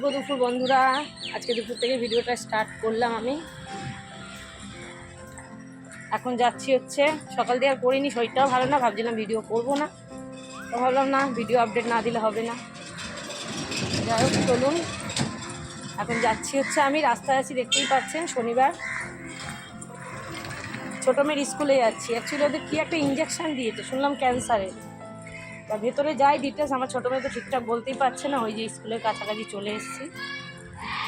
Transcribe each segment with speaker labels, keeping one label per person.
Speaker 1: শুভ দুপুর বন্ধুরা। আজকে দুপুর থেকে ভিডিওটা স্টার্ট করলাম আমি। এখন যাচ্ছি হচ্ছে, সকাল দিয়ে আর করিনি, শরীরটাও ভালো না, ভাবছিলাম ভিডিও করবো না, তো ভাবলাম না, ভিডিও আপডেট না দিলে হবে না। যাই হোক চলুন, এখন যাচ্ছি হচ্ছে আমি, রাস্তায় আছি দেখতেই পাচ্ছেন, শনিবার। ছোটো মেয়ের স্কুলে যাচ্ছি। অ্যাকচুয়ালি ওদের কী একটা ইঞ্জেকশান দিয়েছে শুনলাম, ক্যান্সারের। তা ভেতরে যাই ডিটেলস, আমার ছোটো মেয়ে তো ঠিকঠাক বলতেই পারছে না, ওই যে স্কুলের কাছাকাছি চলে এসেছি।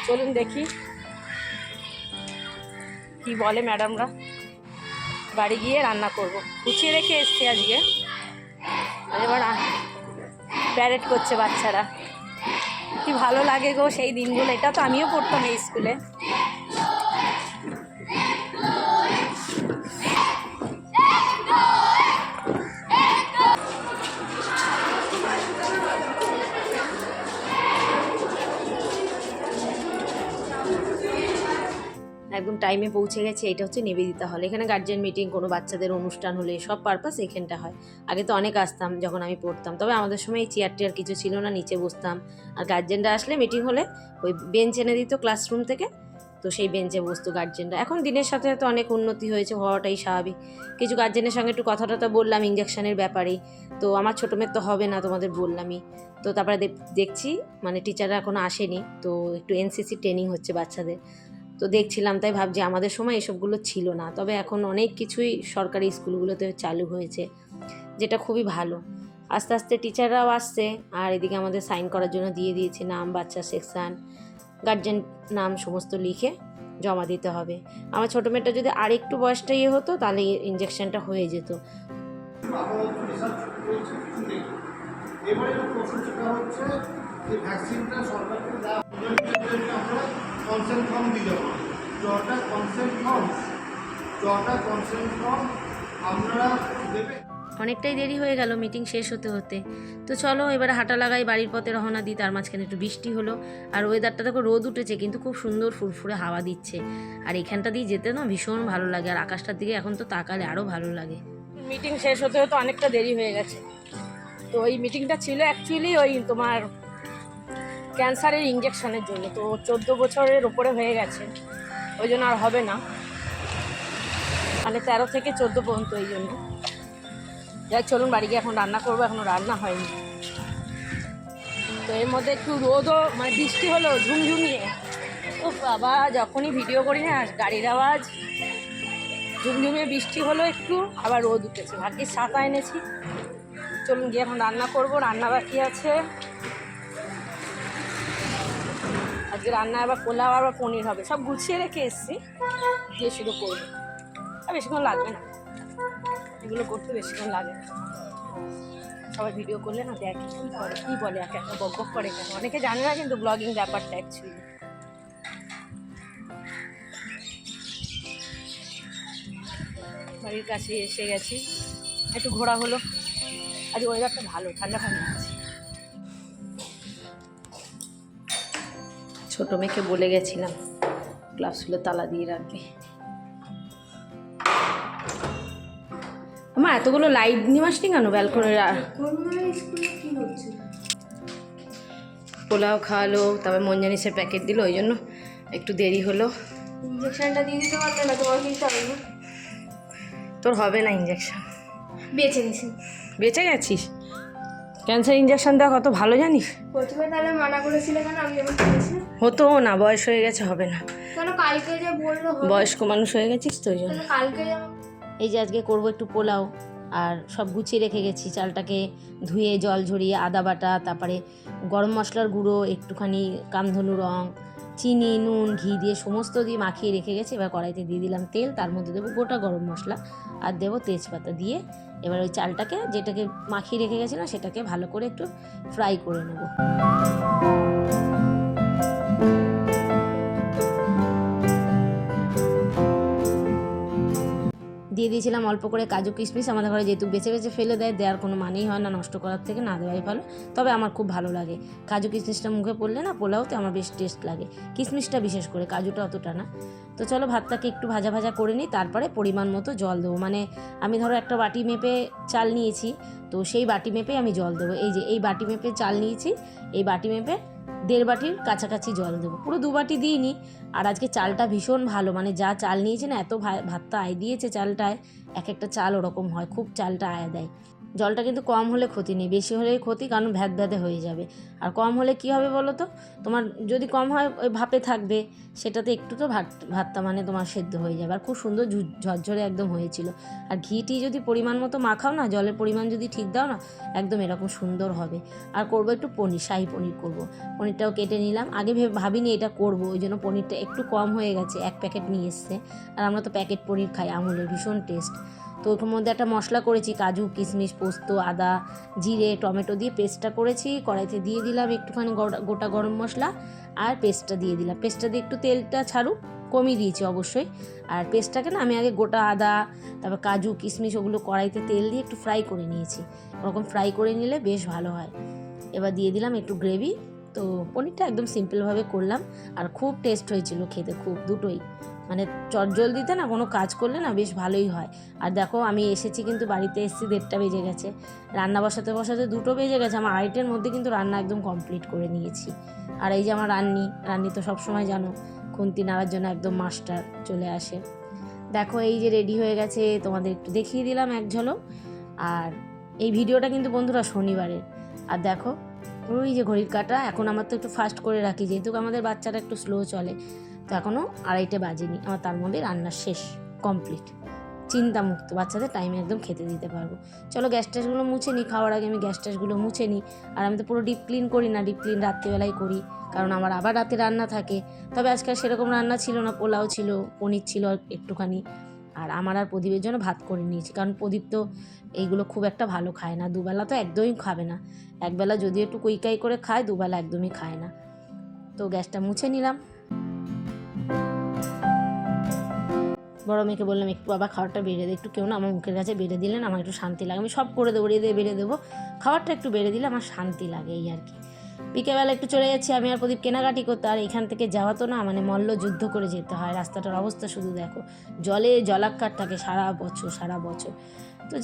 Speaker 1: চলুন দেখি কি বলে ম্যাডামরা। বাড়ি গিয়ে রান্না করব, গুছিয়ে রেখে এসছি আজকে। এবার প্যারেড করছে বাচ্চারা, কি ভালো লাগে গো সেই দিনগুলো। এটা তো আমিও পড়তাম এই স্কুলে। একদম টাইমে পৌঁছে গেছে। এটা হচ্ছে নিবেদিতা হল। এখানে গার্জেন মিটিং, কোনো বাচ্চাদের অনুষ্ঠান হলে সব পারপাস এখানটা হয়। আগে তো অনেক আসতাম যখন আমি পড়তাম, তবে আমাদের সময় এই চেয়ার টেয়ার কিছু ছিল না, নিচে বসতাম। আর গার্জেনরা আসলে মিটিং হলে ওই বেঞ্চ এনে দিত ক্লাসরুম থেকে, তো সেই বেঞ্চে বসতো গার্জেনরা। এখন দিনের সাথে সাথে অনেক উন্নতি হয়েছে, হওয়াটাই স্বাভাবিক। কিছু গার্জেনের সঙ্গে একটু কথা টথা বললাম ইঞ্জেকশনের ব্যাপারেই। তো আমার ছোটো মেয়ের তো হবে না, তোমাদের বললামই। তো তারপরে দেখছি মানে টিচাররা এখনও আসেনি, তো একটু এনসিসি ট্রেনিং হচ্ছে বাচ্চাদের, তো দেখছিলাম। তাই ভাবছি আমাদের সময় এসবগুলো ছিল না, তবে এখন অনেক কিছুই সরকারি স্কুলগুলোতে চালু হয়েছে, যেটা খুবই ভালো। আস্তে আস্তে টিচাররাও আসছে, আর এদিকে আমাদের সাইন করার জন্য দিয়ে দিয়েছে নাম, বাচ্চা সেকশান, গার্জেন নাম সমস্ত লিখে জমা দিতে হবে। আমার ছোটো মেয়েটা যদি আরেকটু বয়সটা হতো তাহলে ইঞ্জেকশনটা হয়ে যেত।
Speaker 2: এবারে প্রশ্নটা হচ্ছে যে ভ্যাকসিনটা সরকারকে দেওয়া আমরা কনসেন্ট ফর্ম দিলাম, যটা কনসেন্ট ফর্ম আপনারা দেবে।
Speaker 1: অনেকটাই দেরি হয়ে গেল মিটিং শেষ হতে হতে। তো চলো এবারে হাঁটা লাগাই, বাড়ির পথে রওনা দিই। তার মাঝখানে একটু বৃষ্টি হলো, আর ওয়েদারটা দেখো, রোদ উঠেছে কিন্তু খুব সুন্দর ফুরফুরে হাওয়া দিচ্ছে। আর এখানটা দিয়ে যেতে না ভীষণ ভালো লাগে, আর আকাশটার দিকে এখন তো তাকালে আরও ভালো লাগে। মিটিং শেষ হতে হতে অনেকটা দেরি হয়ে গেছে। তো ওই মিটিংটা ছিল অ্যাকচুয়ালি ওই তোমার ক্যান্সারের ইঞ্জেকশনের জন্য। তো 14 বছরের ওপরে হয়ে গেছে, ওই জন্য আর হবে না, মানে 13 থেকে 14 পর্যন্ত। এই জন্য যাই চলুন বাড়ি গিয়ে এখন রান্না করবো, এখনও রান্না হয়নি। তো এর মধ্যে একটু রোদও, মানে বৃষ্টি হলো ঝুমঝুমিয়ে। ও বাবা, যখনই ভিডিও করি না গাড়ির আওয়াজ, ঝুমঝুমিয়ে বৃষ্টি হলো একটু, আবার রোদ উঠেছে। ভাগ্যিস ছাতা এনেছি। চলুন গিয়ে এখন রান্না করবো, রান্না বাকি আছে আজকে। রান্না আবার পোলাও আবার পনির হবে, সব গুছিয়ে রেখে এসেছি, দিয়ে শুরু করবো। আর বেশিক্ষণ লাগবে না, এগুলো করতে বেশিক্ষণ লাগে না। সবাই ভিডিও করলে না দেখে কী করে, কী বলে, একা একা বক বক করে কেন, অনেকে জানে না কিন্তু ব্লগিং ব্যাপারটা অ্যাকচুয়ালি। বাড়ির কাছে এসে গেছি, একটু ঘোরা হলো। আজ ওয়েদারটা ভালো, ঠান্ডা ঠান্ডা আছে। ছোটো মেয়েকে বলে গেছিলাম ক্লাসগুলো তালা দিয়ে রাখবে। আমার এতগুলো লাইট নিয়ে আসনি কেন ব্যালকনির? পোলাও খাওয়ালো, তারপর মঞ্জানিসের প্যাকেট দিল, ওই জন্য একটু দেরি হলো।
Speaker 3: ইঞ্জেকশনটা দিয়ে দিতে পারলে না, তোমার কিন্তু হবে না।
Speaker 1: তোর হবে না ইঞ্জেকশন,
Speaker 3: বেঁচে গেছি।
Speaker 1: বেঁচে গেছিস? ক্যান্সার ইঞ্জেকশন দেওয়া কত ভালো জানিস?
Speaker 3: প্রথমে তাহলে মানা করেছিলে কেন? আমি যখন করেছি
Speaker 1: হতো না, বয়স হয়ে গেছে, হবে না।
Speaker 3: কেন কালকে যে বললো?
Speaker 1: বয়স্ক মানুষ হয়ে গেছিস তো ওই জন্য।
Speaker 3: কালকে
Speaker 1: এই যে আজকে করবো একটু পোলাও, আর সব গুছিয়ে রেখে গেছি। চালটাকে ধুয়ে জল ঝরিয়ে, আদা বাটা, তারপরে গরম মশলার গুঁড়ো, একটুখানি কামধনু রং, চিনি, নুন, ঘি দিয়ে সমস্ত দিয়ে মাখিয়ে রেখে গেছি। এবার কড়াইতে দিয়ে দিলাম তেল, তার মধ্যে দেবো গোটা গরম মশলা, আর দেবো তেজপাতা দিয়ে। এবার ওই চালটাকে, যেটাকে মাখিয়ে রেখে গেছিলাম, সেটাকে ভালো করে একটু ফ্রাই করে নেবো। দিয়ে দিয়েছিলাম অল্প করে কাজু কিশমিশ। আমাদের ঘরে যেহেতু বেছে বেছে ফেলে দেয়, দেওয়ার কোনো মানেই হয় না, নষ্ট করার থেকে না দেওয়াই ভালো। তবে আমার খুব ভালো লাগে কাজু কিশমিশটা মুখে পড়লে না, পোলাওতে আমার বেশ টেস্ট লাগে, কিশমিশটা বিশেষ করে, কাজুটা অতটা না। তো চলো ভাতটাকে একটু ভাজা ভাজা করে নিই, তারপরে পরিমাণ মতো জল দেবো। মানে আমি ধরো একটা বাটি মেপে চাল নিয়েছি, তো সেই বাটি মেপে আমি জল দেবো। এই যে এই বাটি মেপে চাল নিয়েছি, এই বাটি মেপে 1.5 বাটির কাছাকাছি জল দেবো, পুরো 2 বাটি দিইনি। আর আজকে চালটা ভীষণ ভালো, মানে যা চাল নিয়েছে না, এত ভাতটা আয় দিয়েছে চালটায়, এক একটা চাল ওরকম হয়, খুব চালটা আয় দেয়। জলটা কিন্তু কম হলে ক্ষতি নেই, বেশি হলেই ক্ষতি, কারণ ভ্যাদে হয়ে যাবে। আর কম হলে কি হবে বলো তো, তোমার যদি কম হয় ওই ভাপে থাকবে, সেটাতে একটু তো ভাতটা মানে তোমার সেদ্ধ হয়ে যাবে। আর খুব সুন্দর ঝরঝরে একদম হয়েছিল। আর ঘিটি যদি পরিমাণ মতো মাখাও না, জলের পরিমাণ যদি ঠিক দাও না, একদম এরকম সুন্দর হবে। আর করবো একটু পনির, শাহি পনির করবো। পনিরটাও কেটে নিলাম, আগে ভাবিনি এটা করবো, ওই জন্য পনিরটা একটু কম হয়ে গেছে, 1 প্যাকেট নিয়ে এসছে। আর আমরা তো প্যাকেট পনির খাই, আমুলের, ভীষণ টেস্ট। তো ওর মধ্যে একটা মশলা করেছি, কাজু কিশমিশ পোস্ত আদা জিরে টমেটো দিয়ে পেস্টটা করেছি, কড়াইতে দিয়ে দিলাম একটুখানি গোটা গরম মশলা, আর পেস্টটা দিয়ে দিলাম। পেস্টটা দিয়ে একটু তেলটা ছাড়ুক, কমিয়ে দিয়েছি অবশ্যই। আর পেস্টটাকে না আমি আগে গোটা আদা, তারপর কাজু কিশমিশ ওগুলো কড়াইতে তেল দিয়ে একটু ফ্রাই করে নিয়েছি। ওরকম ফ্রাই করে নিলে বেশ ভালো হয়। এবার দিয়ে দিলাম একটু গ্রেভি। তো পনিরটা একদম সিম্পলভাবে করলাম, আর খুব টেস্ট হয়েছিল খেতে, খুব দুটোই। মানে চটজলদিতে না কোনো কাজ করলে না বেশ ভালোই হয়। আর দেখো আমি এসেছি কিন্তু বাড়িতে এসেছি 1:30টা বেজে গেছে, রান্না বসাতে 2 বেজে গেছে, আমার 2:30টার মধ্যে কিন্তু রান্না একদম কমপ্লিট করে নিয়েছি। আর এই যে আমার রান্নি তো সবসময় জানো খুন্তি নাড়ার জন্য একদম মাস্টার চলে আসে। দেখো এই যে রেডি হয়ে গেছে, তোমাদের একটু দেখিয়ে দিলাম এক ঝলক। আর এই ভিডিওটা কিন্তু বন্ধুরা শনিবারের। আর দেখো ওই যে ঘড়ির কাঁটা, এখন আমার তো একটু ফাস্ট করে রাখি, যেহেতু আমাদের বাচ্চারা একটু স্লো চলে, তো এখনও 2:30 বাজেনি আমার, তার মধ্যে রান্না শেষ কমপ্লিট, চিন্তামুক্ত, বাচ্চাদের টাইমে একদম খেতে দিতে পারবো। চলো গ্যাস ট্যাসগুলো মুছে নিই, খাওয়ার আগে আমি গ্যাস ট্যাসগুলো মুছে নিই। আর আমি তো পুরো ডিপ ক্লিন করি না, ডিপ ক্লিন রাত্রিবেলায় করি, কারণ আমার আবার রাতে রান্না থাকে। তবে আজকে সেরকম রান্না ছিল না, পোলাও ছিল, পনির ছিল একটুখানি। আর আমার আর প্রদীপের জন্য ভাত করে নিয়েছি, কারণ প্রদীপ তো এইগুলো খুব একটা ভালো খায় না, দুবেলা তো একদমই খাবে না, একবেলা যদিও একটু কুইকাই করে খায়, দুবেলা একদমই খায় না। তো গ্যাসটা মুছে নিলাম। বড় মেয়েকে বললাম একটু বাবা খাবারটা বেড়ে দে, একটু কেউ না আমার মুখের কাছে বেড়ে দিলেন আমার একটু শান্তি লাগে, আমি সব করে দেবো, বেড়ে দেবো, খাবারটা একটু বেড়ে দিলে আমার শান্তি লাগে, এই আর কি। বিকেলবেলা একটু চলে যাচ্ছি আমি আর প্রদীপ কেনাকাটি করতে। আর এখান থেকে যাওয়া তো না মানে মল্ল যুদ্ধ করে যেতে হয়, রাস্তাটার অবস্থা শুধু দেখো, জলাক্কার থাকে সারা বছর। তো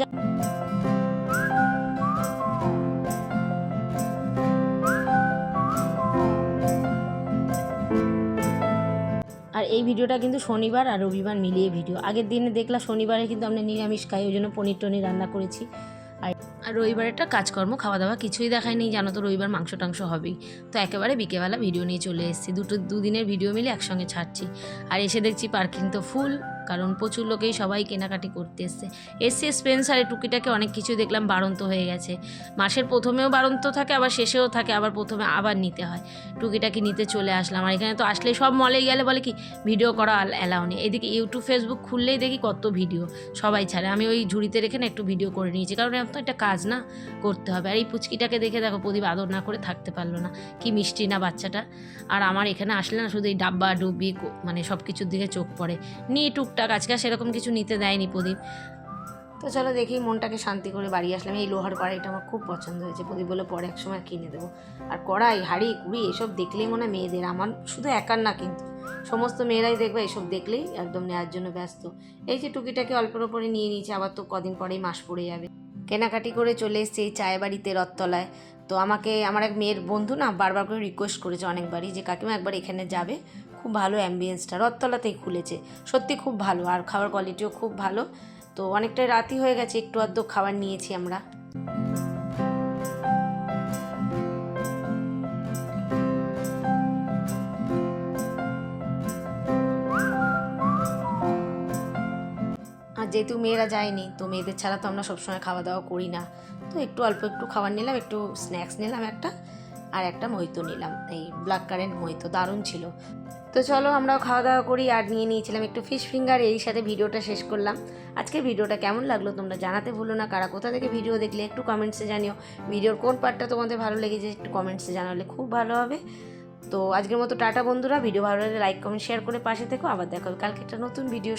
Speaker 1: আর এই ভিডিওটা কিন্তু শনিবার আর রবিবার মিলিয়ে ভিডিও। আগের দিনে দেখলাম শনিবারে কিন্তু আমরা নিরামিষ খাই, ওই জন্য পনির টনির রান্না করেছি। আর রবিবারেরটা কাজকর্ম খাওয়া দাওয়া কিছুই দেখায়নি, জানো তো রবিবার মাংস টাংস হবেই। তো একেবারে বিকেলবেলা ভিডিও নিয়ে চলে এসেছি, দুদিনের ভিডিও মিলে একসঙ্গে ছাড়ছি। আর এসে দেখছি পার্কিং তো ফুল, কারণ প্রচুর লোকেই সবাই কেনাকাটি করতে এসছে স্পেন্সারে। টুকিটাকে অনেক কিছু দেখলাম বাড়ন্ত হয়ে গেছে, মাসের প্রথমেও বাড়ন্ত থাকে, আবার শেষেও থাকে, আবার প্রথমে আবার নিতে হয়। টুকিটাকে নিতে চলে আসলাম। আর এখানে তো আসলেই সব মলে গেলে বলে কি ভিডিও করা অ্যালাউ নেই, এদিকে ইউটিউব ফেসবুক খুললেই দেখি কত ভিডিও সবাই ছাড়ে। আমি ওই ঝুড়িতে রেখে না একটু ভিডিও করে নিয়েছি, কারণ এখন তো একটা কাজ না করতে হবে। আর এই পুচকিটাকে দেখে দেখো প্রদীপ আদর না করে থাকতে পারলো না, কি মিষ্টি না বাচ্চাটা। আর আমার এখানে আসলে না শুধু এই ডাব্বা ডুবি মানে সব কিছুর দিকে চোখ পড়ে, নিয়ে টুকটাক আজকে সেরকম কিছু নিতে দেয়নি প্রদীপ। তো চলো দেখি, মনটাকে শান্তি করে বাড়ি আসলাম। এই লোহার কড়াইটা আমার খুব পছন্দ হয়েছে, প্রদীপ বলে পরে এক সময় কিনে দেবো। আর কড়াই হাঁড়ি কুড়ি এসব দেখলেই মনে হয় মেয়েদের, আমার শুধু একার না কিন্তু সমস্ত মেয়েরাই দেখবে এসব দেখলেই একদম নেওয়ার জন্য ব্যস্ত। এই যে টুকিটাকে অল্পের ওপরে নিয়ে নিয়েছি, আবার তো কদিন পরেই মাস পড়ে যাবে। কেনাকাটি করে চলে এসেছি এই চায় বাড়িতে রথতলায়। তো আমাকে আমার এক মেয়ের বন্ধু না বারবার করে রিকোয়েস্ট করেছে অনেকবারই যে কাকিমা একবার এখানে যাবে, খুব ভালো অ্যাম্বিয়েন্সটা, রথতলাতেই খুলেছে, সত্যি খুব ভালো, আর খাবার কোয়ালিটিও খুব ভালো। তো অনেকটাই রাতই হয়ে গেছে, একটু আধটু খাবার নিয়েছি আমরা। আর যেহেতু মেয়েরা যায়নি, তো মেয়েদের ছাড়া তো আমরা সবসময় খাওয়া দাওয়া করি না, তো একটু অল্প একটু খাবার নিলাম, একটু স্ন্যাক্স নিলাম একটা, আর একটা মহিতো নিলাম, এই ব্ল্যাক কারেন্ট মহিতো, দারুণ ছিল। তো চলো আমরাও খাওয়া দাওয়া করি। আর নিয়ে নিয়েছিলাম একটু ফিশ ফিঙ্গার, এই সাথে ভিডিওটা শেষ করলাম। আজকের ভিডিওটা কেমন লাগলো তোমরা জানাতে ভুলো না, কারা কোথা থেকে ভিডিও দেখলে একটু কমেন্টসে জানিও, ভিডিওর কোন পার্টটা তোমাদের ভালো লেগেছে একটু কমেন্টসে জানালে খুব ভালো হবে। তো আজকের মতো টাটা বন্ধুরা, ভিডিও ভালো লাগলে লাইক কমেন্ট শেয়ার করে পাশে থেকো, আবার দেখা হবে কালকে একটা নতুন ভিডিও।